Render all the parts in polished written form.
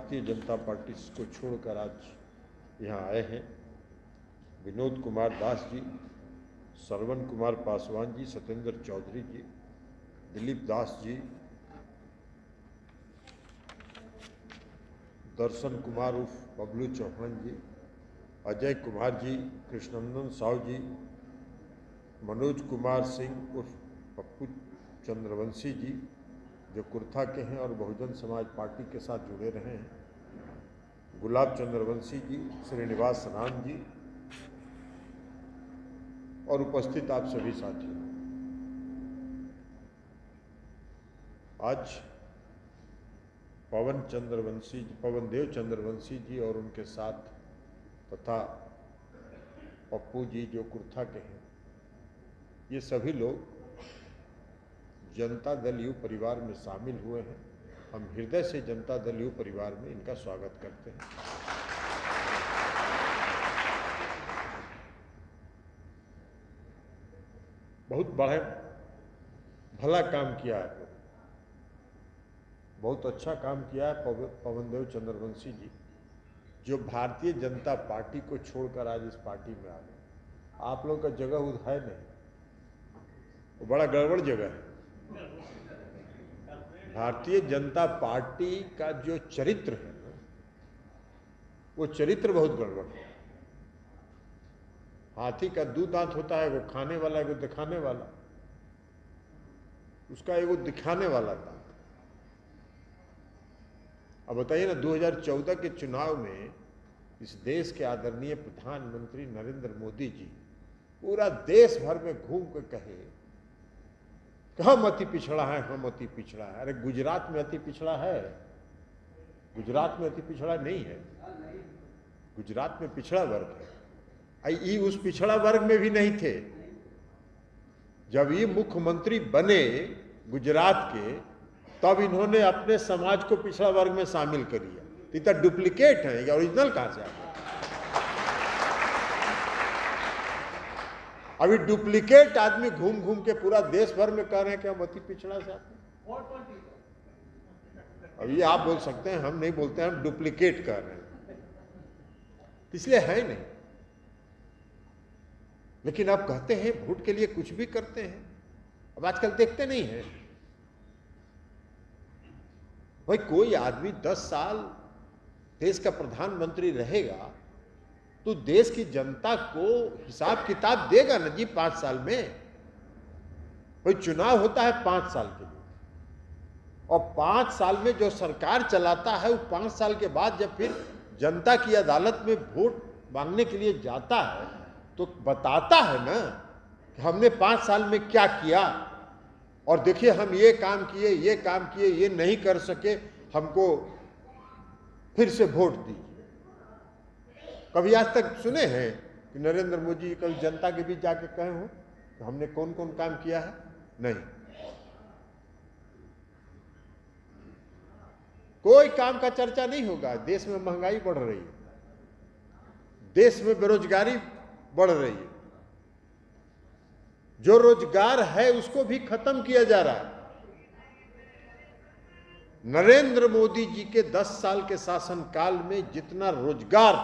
Bharatiya Janata party को छोड़कर आज यहाँ आए हैं। विनोद कुमार दास जी, श्रवण कुमार पासवान जी, सत्येंद्र चौधरी जी, दिलीप दास जी, दर्शन कुमार उर्फ बबलू चौहान जी, अजय कुमार जी, कृष्णनंदन साहू जी, मनोज कुमार सिंह उर्फ पप्पू चंद्रवंशी जी, जो कुर्था के हैं और बहुजन समाज पार्टी के साथ जुड़े रहे हैं, गुलाब चंद्रवंशी जी, श्रीनिवास राम जी और उपस्थित आप सभी साथियों। आज पवनदेव चंद्रवंशी जी और उनके साथ तथा पप्पू जी जो कुर्था के हैं, ये सभी लोग जनता दल यू परिवार में शामिल हुए हैं। हम हृदय से जनता दल यू परिवार में इनका स्वागत करते हैं। बहुत बड़ा भला काम किया है, बहुत अच्छा काम किया है पवनदेव चंद्रवंशी जी, जो भारतीय जनता पार्टी को छोड़कर आज इस पार्टी में आ गए। आप लोग का जगह उधर है नहीं, वो बड़ा गड़बड़ जगह है। भारतीय जनता पार्टी का जो चरित्र है ना, वो चरित्र बहुत गड़बड़ है। हाथी का दो दांत होता है, वो खाने वाला, एगो दिखाने वाला। उसका एगो दिखाने वाला दांत। अब बताइए ना, 2014 के चुनाव में इस देश के आदरणीय प्रधानमंत्री नरेंद्र मोदी जी पूरा देश भर में घूम कर कहे हम अति पिछड़ा है, हम अति पिछड़ा है। अरे गुजरात में अति पिछड़ा है? गुजरात में अति पिछड़ा नहीं है, गुजरात में पिछड़ा वर्ग है। ये उस पिछड़ा वर्ग में भी नहीं थे। जब ये मुख्यमंत्री बने गुजरात के, तब इन्होंने अपने समाज को पिछड़ा वर्ग में शामिल कर लिया। तो इतना डुप्लीकेट है, या ओरिजिनल कहां से आ गया? अभी डुप्लीकेट आदमी घूम घूम के पूरा देश भर में कह रहे हैं कि हम अति पिछड़ा से आते हैं। अभी आप बोल सकते हैं, हम नहीं बोलते हैं, हम डुप्लीकेट कर रहे हैं, इसलिए है नहीं। लेकिन आप कहते हैं वोट के लिए कुछ भी करते हैं। अब आजकल देखते नहीं है भाई, कोई आदमी 10 साल देश का प्रधानमंत्री रहेगा तो देश की जनता को हिसाब किताब देगा ना जी। 5 साल में कोई चुनाव होता है 5 साल के लिए, और 5 साल में जो सरकार चलाता है, वो 5 साल के बाद जब फिर जनता की अदालत में वोट मांगने के लिए जाता है तो बताता है ना कि हमने 5 साल में क्या किया, और देखिए हम ये काम किए, ये काम किए, ये नहीं कर सके, हमको फिर से वोट दीजिए। कभी आज तक सुने हैं कि नरेंद्र मोदी कल जनता के बीच जाके कहे हो तो हमने कौन कौन काम किया है? नहीं, कोई काम का चर्चा नहीं होगा। देश में महंगाई बढ़ रही है, देश में बेरोजगारी बढ़ रही है, जो रोजगार है उसको भी खत्म किया जा रहा है। नरेंद्र मोदी जी के 10 साल के शासनकाल में जितना रोजगार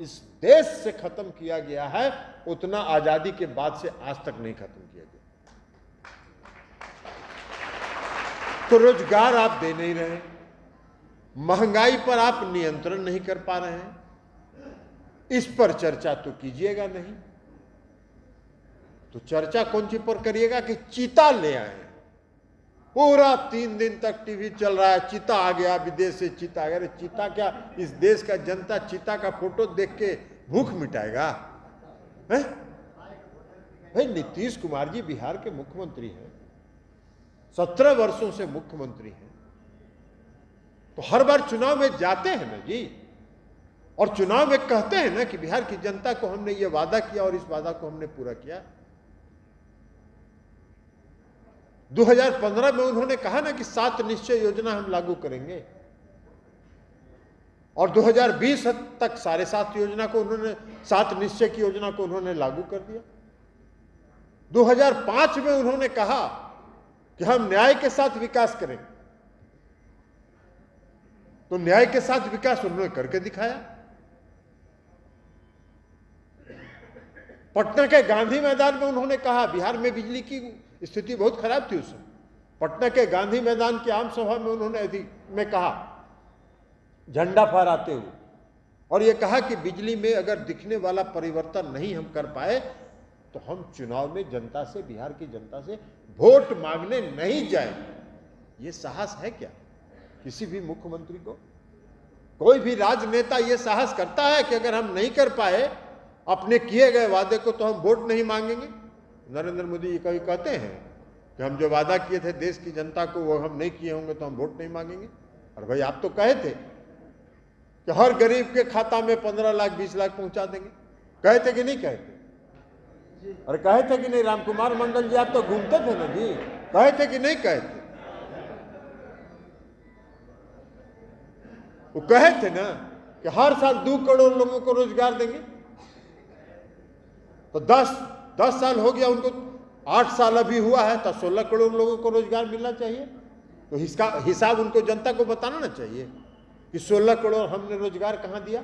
इस देश से खत्म किया गया है, उतना आजादी के बाद से आज तक नहीं खत्म किया गया। तो रोजगार आप दे नहीं रहे, महंगाई पर आप नियंत्रण नहीं कर पा रहे हैं, इस पर चर्चा तो कीजिएगा नहीं। तो चर्चा कौन सी पर करिएगा कि चीता ले आए? पूरा 3 दिन तक टीवी चल रहा है, चीता आ गया, विदेश से चीता आ गया। अरे चीता क्या, इस देश का जनता चीता का फोटो देख के भूख मिटाएगा? भाई नीतीश कुमार जी बिहार के मुख्यमंत्री हैं, 17 वर्षों से मुख्यमंत्री हैं, तो हर बार चुनाव में जाते हैं ना जी, और चुनाव में कहते हैं ना कि बिहार की जनता को हमने ये वादा किया और इस वादा को हमने पूरा किया। 2015 में उन्होंने कहा ना कि 7 निश्चय योजना हम लागू करेंगे, और 2020 तक 7.5 योजना को उन्होंने, 7 निश्चय की योजना को उन्होंने लागू कर दिया। 2005 में उन्होंने कहा कि हम न्याय के साथ विकास करेंगे, तो न्याय के साथ विकास उन्होंने करके दिखाया। पटना के गांधी मैदान में उन्होंने कहा, बिहार में बिजली की स्थिति बहुत खराब थी उस समय, पटना के गांधी मैदान की आम सभा में उन्होंने कहा, झंडा फहराते हुए, और यह कहा कि बिजली में अगर दिखने वाला परिवर्तन नहीं हम कर पाए तो हम चुनाव में जनता से, बिहार की जनता से वोट मांगने नहीं जाएंगे। ये साहस है क्या किसी भी मुख्यमंत्री को? कोई भी राजनेता ये साहस करता है कि अगर हम नहीं कर पाए अपने किए गए वादे को तो हम वोट नहीं मांगेंगे? नरेंद्र मोदी जी कभी कहते हैं कि हम जो वादा किए थे देश की जनता को वो हम नहीं किए होंगे तो हम वोट नहीं मांगेंगे? और भाई आप तो कहे थे कि हर गरीब के खाता में 15 लाख 20 लाख पहुंचा देंगे, कहे थे कि नहीं कहे थे? अरे कहे थे कि नहीं? रामकुमार मंडल जी आप तो घूमते थे ना जी, कहे थे कि नहीं कहे थे? वो कहे थे ना कि हर साल 2 करोड़ लोगों को रोजगार देंगे। तो 10 साल हो गया उनको, 8 साल अभी हुआ है, तो 16 करोड़ लोगों को रोजगार मिलना चाहिए। तो इसका हिसाब उनको जनता को बताना ना चाहिए कि 16 करोड़ हमने रोजगार कहां दिया,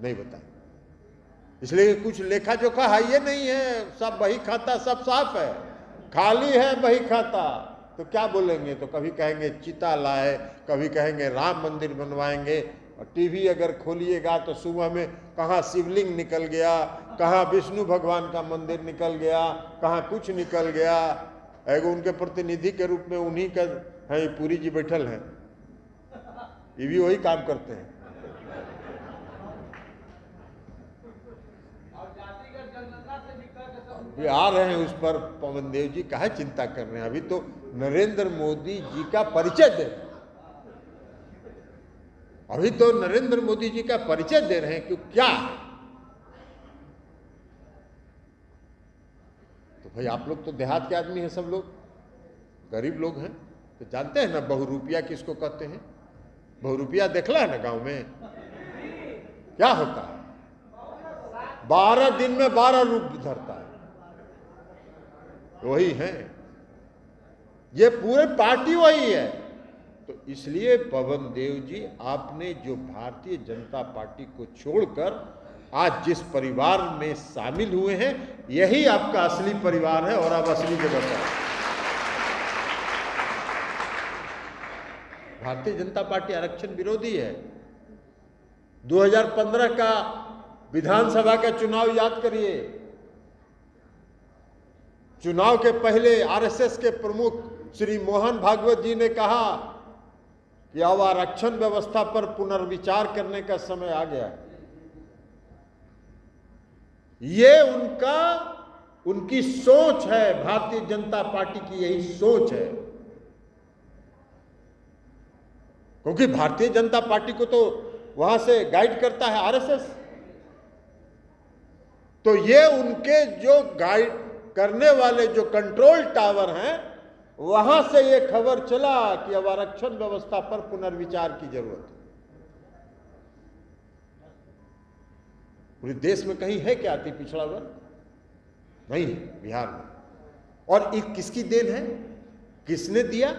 नहीं बताया। इसलिए कुछ लेखा जोखा है ये नहीं है, सब बही खाता सब साफ है, खाली है बही खाता। तो क्या बोलेंगे? तो कभी कहेंगे चिता लाए, कभी कहेंगे राम मंदिर बनवाएंगे, और टीवी अगर खोलिएगा तो सुबह में कहाँ शिवलिंग निकल गया, कहाँ विष्णु भगवान का मंदिर निकल गया, कहाँ कुछ निकल गया। एगो उनके प्रतिनिधि के रूप में उन्हीं का है, पुरी जी बैठल हैं, ये भी वही काम करते हैं। अभी आ रहे हैं उस पर, पवन देव जी काहे चिंता कर रहे हैं? अभी तो नरेंद्र मोदी जी का परिचय दे, अभी तो नरेंद्र मोदी जी का परिचय दे रहे हैं कि क्या है। तो भाई आप लोग तो देहात के आदमी हैं, सब लोग गरीब लोग हैं, तो जानते हैं ना बहुरूपिया किसको कहते हैं? बहुरूपिया देखला है ना गांव में क्या होता है? 12 दिन में 12 रूप धरता है, वही है, ये पूरे पार्टी वही है। तो इसलिए पवन देव जी, आपने जो भारतीय जनता पार्टी को छोड़कर आज जिस परिवार में शामिल हुए हैं, यही आपका असली परिवार है और आप असली जगह पर। भारतीय जनता पार्टी आरक्षण विरोधी है। 2015 का विधानसभा का चुनाव याद करिए, चुनाव के पहले आरएसएस के प्रमुख श्री मोहन भागवत जी ने कहा कि अब आरक्षण व्यवस्था पर पुनर्विचार करने का समय आ गया है। ये उनकी सोच है, भारतीय जनता पार्टी की यही सोच है। क्योंकि भारतीय जनता पार्टी को तो वहां से गाइड करता है आरएसएस, तो ये उनके जो गाइड करने वाले जो कंट्रोल टावर हैं, वहां से ये खबर चला कि अब आरक्षण व्यवस्था पर पुनर्विचार की जरूरत है। पूरे देश में कहीं है क्या अति पिछड़ा वर्ग? नहीं है, बिहार में। और ये किसकी देन है? किसने दिया?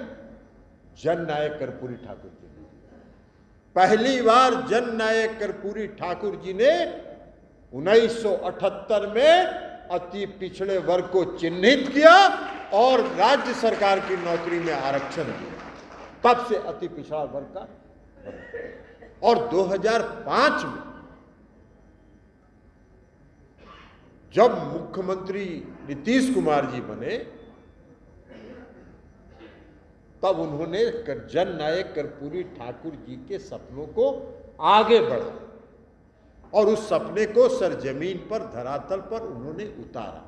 जननायक कर्पूरी ठाकुर जी ने। पहली बार जननायक कर्पूरी ठाकुर जी ने 1978 में अति पिछड़े वर्ग को चिन्हित किया और राज्य सरकार की नौकरी में आरक्षण दिया। तब से अति पिछड़ा वर्ग का। और 2005 में जब मुख्यमंत्री नीतीश कुमार जी बने, तब उन्होंने जननायक कर्पूरी ठाकुर जी के सपनों को आगे बढ़ाया और उस सपने को सरजमीन पर, धरातल पर उन्होंने उतारा।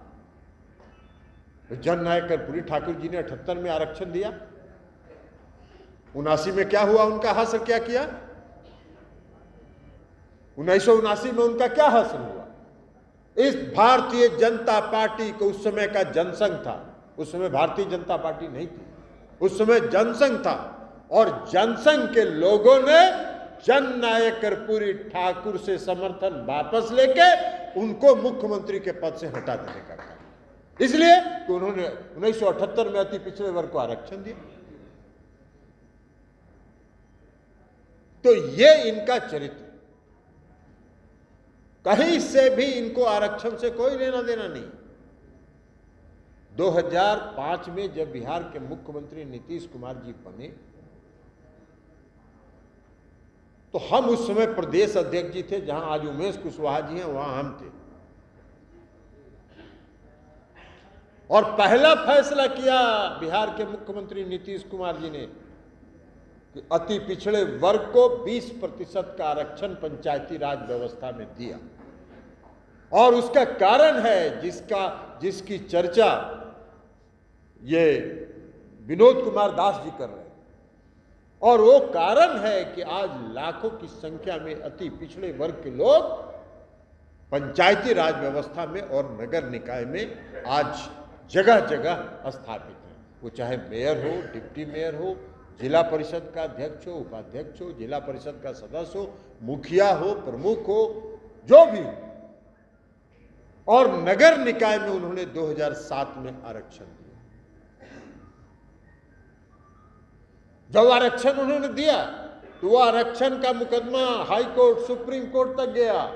जननायक कर्पूरी ठाकुर जी ने 78 में आरक्षण दिया। 79 में क्या हुआ? उनका हासिल क्या किया? 1979 में उनका क्या हासिल हुआ? इस भारतीय जनता पार्टी को, उस समय का जनसंघ था, उस समय भारतीय जनता पार्टी नहीं थी, उस समय जनसंघ था, और जनसंघ के लोगों ने जननायक कर्पूरी ठाकुर से समर्थन वापस लेके उनको मुख्यमंत्री के पद से हटा देने का काम, इसलिए कि उन्होंने 1978 में अति पिछड़े वर्ग को आरक्षण दिया। तो ये इनका चरित्र, कहीं से भी इनको आरक्षण से कोई लेना देना नहीं। 2005 में जब बिहार के मुख्यमंत्री नीतीश कुमार जी बने तो हम उस समय प्रदेश अध्यक्ष जी थे, जहां आज उमेश कुशवाहा जी हैं वहां हम थे, और पहला फैसला किया बिहार के मुख्यमंत्री नीतीश कुमार जी ने कि अति पिछड़े वर्ग को 20% का आरक्षण पंचायती राज व्यवस्था में दिया। और उसका कारण है जिसकी चर्चा ये विनोद कुमार दास जी कर रहे हैं, और वो कारण है कि आज लाखों की संख्या में अति पिछड़े वर्ग के लोग पंचायती राज व्यवस्था में और नगर निकाय में आज जगह जगह स्थापित हैं। वो चाहे मेयर हो, डिप्टी मेयर हो, जिला परिषद का अध्यक्ष हो, उपाध्यक्ष हो, जिला परिषद का सदस्य हो, मुखिया हो, प्रमुख हो, जो भी हो। और नगर निकाय में उन्होंने 2007 में आरक्षण दिया। जब आरक्षण उन्होंने दिया तो वो आरक्षण का मुकदमा हाई कोर्ट, सुप्रीम कोर्ट तक गया,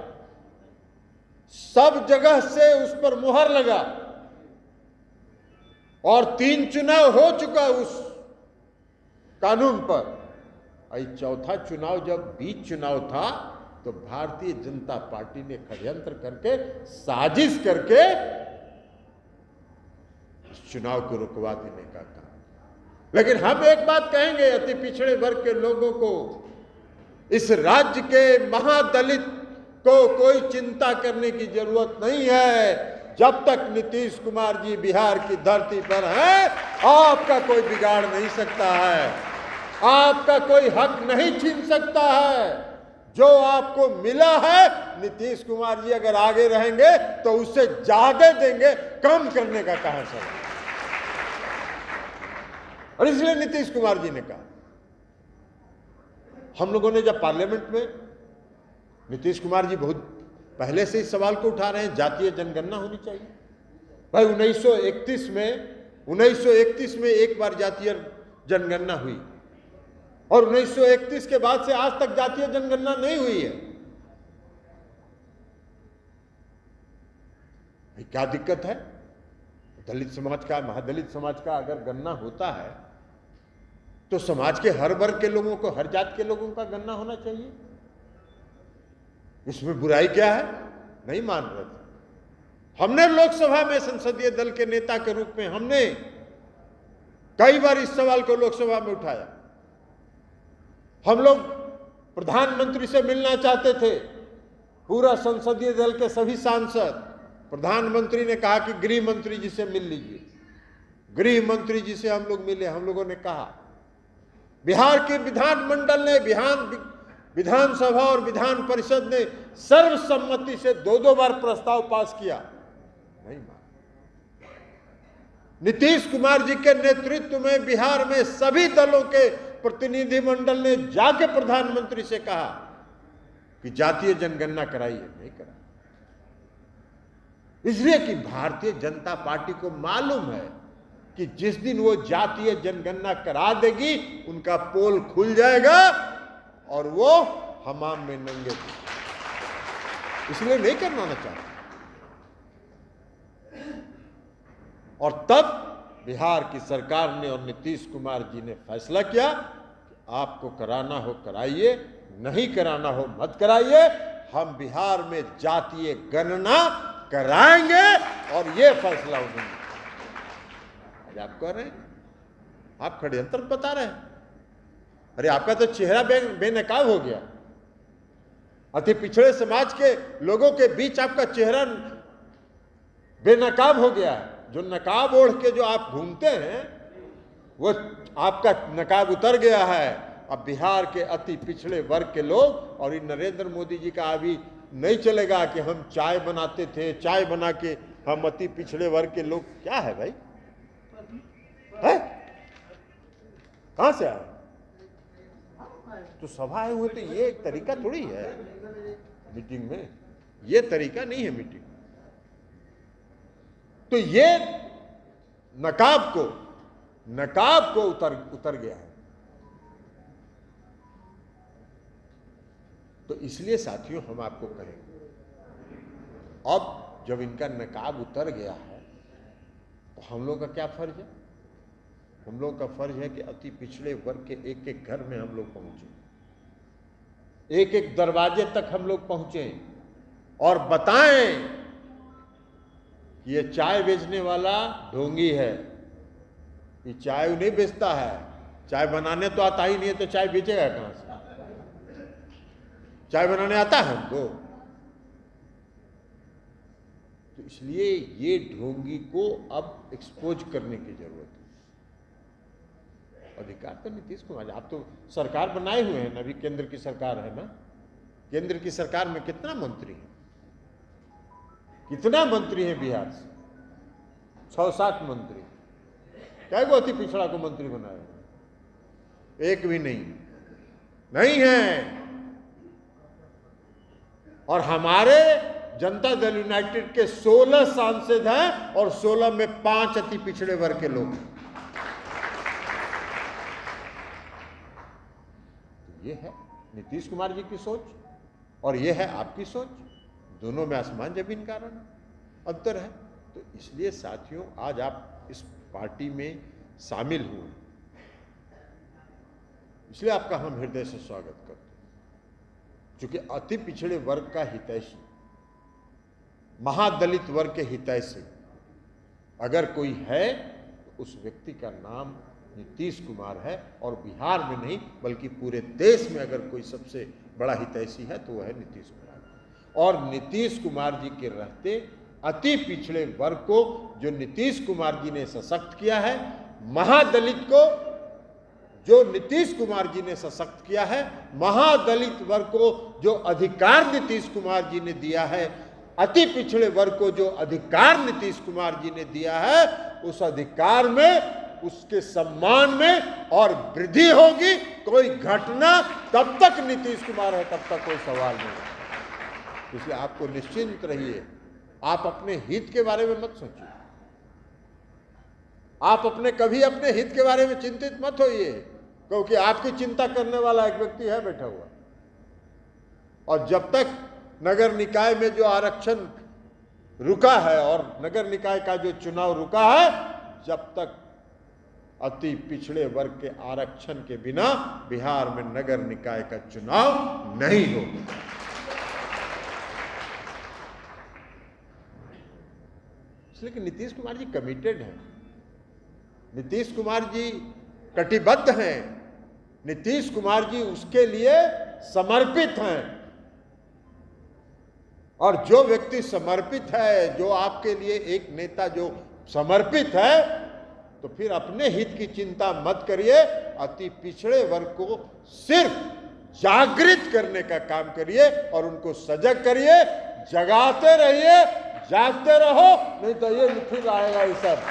सब जगह से उस पर मुहर लगा, और 3 चुनाव हो चुका उस कानून पर। चौथा चुनाव जब बीच चुनाव था तो भारतीय जनता पार्टी ने षड्यंत्र करके, साजिश करके इस चुनाव को रुकवा देने का काम। लेकिन हम एक बात कहेंगे अति पिछड़े वर्ग के लोगों को, इस राज्य के महादलित को कोई चिंता करने की जरूरत नहीं है। जब तक नीतीश कुमार जी बिहार की धरती पर हैं, आपका कोई बिगाड़ नहीं सकता है, आपका कोई हक नहीं छीन सकता है। जो आपको मिला है, नीतीश कुमार जी अगर आगे रहेंगे तो उससे ज्यादा देंगे, कम करने का कहां से। और इसलिए नीतीश कुमार जी ने कहा, हम लोगों ने जब पार्लियामेंट में, नीतीश कुमार जी बहुत पहले से इस सवाल को उठा रहे हैं, जातीय जनगणना होनी चाहिए। भाई 1931 में एक बार जातीय जनगणना हुई, और 1931 के बाद से आज तक जातीय जनगणना नहीं हुई है। क्या दिक्कत है? दलित समाज का, महादलित समाज का अगर गणना होता है तो समाज के हर वर्ग के लोगों को, हर जात के लोगों का गणना होना चाहिए। इसमें बुराई क्या है? नहीं मान रहे थे। हमने लोकसभा में संसदीय दल के नेता के रूप में हमने कई बार इस सवाल को लोकसभा में उठाया। हम लोग प्रधानमंत्री से मिलना चाहते थे, पूरा संसदीय दल के सभी सांसद। प्रधानमंत्री ने कहा कि गृह मंत्री जी से मिल लीजिए। गृह मंत्री जी से हम लोग मिले। हम लोगों ने कहा, बिहार के विधानमंडल ने, विधानसभा और विधान परिषद ने सर्वसम्मति से 2-2 बार प्रस्ताव पास किया, नहीं माना। नीतीश कुमार जी के नेतृत्व में बिहार में सभी दलों के प्रतिनिधिमंडल ने जाके प्रधानमंत्री से कहा कि जातीय जनगणना कराइए, नहीं करा। इसलिए कि भारतीय जनता पार्टी को मालूम है कि जिस दिन वो जातीय जनगणना करा देगी, उनका पोल खुल जाएगा और वो हमाम में नंगे थे। इसलिए नहीं करवाना चाहते। और तब बिहार की सरकार ने और नीतीश कुमार जी ने फैसला किया कि आपको कराना हो कराइए, नहीं कराना हो मत कराइए, हम बिहार में जातीय गणना कराएंगे। और ये फैसला उन्होंने, आज आप कह रहे हैं, आप षड्यंत्र बता रहे हैं। अरे आपका तो चेहरा बेनकाब हो गया। अति पिछड़े समाज के लोगों के बीच आपका चेहरा बेनकाब हो गया है। जो नकाब ओढ़ के जो आप घूमते हैं, वो आपका नकाब उतर गया है। अब बिहार के अति पिछड़े वर्ग के लोग, और इन नरेंद्र मोदी जी का अभी नहीं चलेगा कि हम चाय बनाते थे, चाय बना के हम अति पिछड़े वर्ग के लोग। क्या है भाई? है? कहां से आए? तो सभा आए हुए, तो ये एक तरीका थोड़ी है मीटिंग में, ये तरीका नहीं है मीटिंग। तो ये नकाब को उतर गया है। तो इसलिए साथियों हम आपको कहेंगे, अब जब इनका नकाब उतर गया है तो हम लोग का क्या फर्ज है? हम लोग का फर्ज है कि अति पिछड़े वर्ग के एक एक घर में हम लोग पहुंचे, एक एक दरवाजे तक हम लोग पहुंचे और बताएं कि ये चाय बेचने वाला ढोंगी है, ये चाय नहीं बेचता है, चाय बनाने तो आता ही नहीं है, तो चाय बेचेगा कहां से? चाय बनाने आता है हमको? तो इसलिए ये ढोंगी को अब एक्सपोज करने की जरूरत है। अधिकार तो नीतीश कुमार, आप तो सरकार बनाए हुए हैं ना, अभी केंद्र की सरकार है ना, केंद्र की सरकार में कितना मंत्री है, कितना मंत्री है बिहार से? 6-7 मंत्री। क्या को अति पिछड़ा को मंत्री बनाया? एक भी नहीं, नहीं है। और हमारे जनता दल यूनाइटेड के 16 सांसद हैं और 16 में 5 अति पिछड़े वर्ग के लोग हैं। ये है नीतीश कुमार जी की सोच और ये है आपकी सोच, दोनों में आसमान जमीन का अंतर है। तो इसलिए साथियों, आज आप इस पार्टी में शामिल हुए, इसलिए आपका हम हृदय से स्वागत करते हैं। क्योंकि अति पिछड़े वर्ग का हितैषी, महादलित वर्ग के हितैषी अगर कोई है तो उस व्यक्ति का नाम नीतीश कुमार है। और बिहार में नहीं बल्कि पूरे देश में अगर कोई सबसे बड़ा हितैषी है तो वह है नीतीश कुमार। और नीतीश कुमार जी के रहते अति पिछड़े वर्ग को जो नीतीश कुमार जी ने सशक्त किया है, महादलित को जो नीतीश कुमार जी ने सशक्त किया है, महादलित वर्ग को जो अधिकार नीतीश कुमार जी ने दिया है, अति पिछड़े वर्ग को जो अधिकार नीतीश कुमार जी ने दिया है, उस अधिकार में, उसके सम्मान में और वृद्धि होगी। कोई घटना, तब तक नीतीश कुमार है तब तक कोई सवाल नहीं। इसलिए आपको निश्चिंत रहिए, आप अपने हित के बारे में मत सोचिए, आप कभी अपने हित के बारे में चिंतित मत होइए, क्योंकि आपकी चिंता करने वाला एक व्यक्ति है बैठा हुआ। और जब तक नगर निकाय में जो आरक्षण रुका है और नगर निकाय का जो चुनाव रुका है, जब तक अति पिछड़े वर्ग के आरक्षण के बिना बिहार में नगर निकाय का चुनाव नहीं होगा। इसलिए कि नीतीश कुमार जी कमिटेड हैं, नीतीश कुमार जी कटिबद्ध हैं, नीतीश कुमार जी उसके लिए समर्पित हैं। और जो व्यक्ति समर्पित है, जो आपके लिए एक नेता जो समर्पित है, तो फिर अपने हित की चिंता मत करिए, अति पिछड़े वर्ग को सिर्फ जागृत करने का काम करिए और उनको सजग करिए, जगाते रहिए, जागते रहो, नहीं तो ये फिर आएगा ये सब।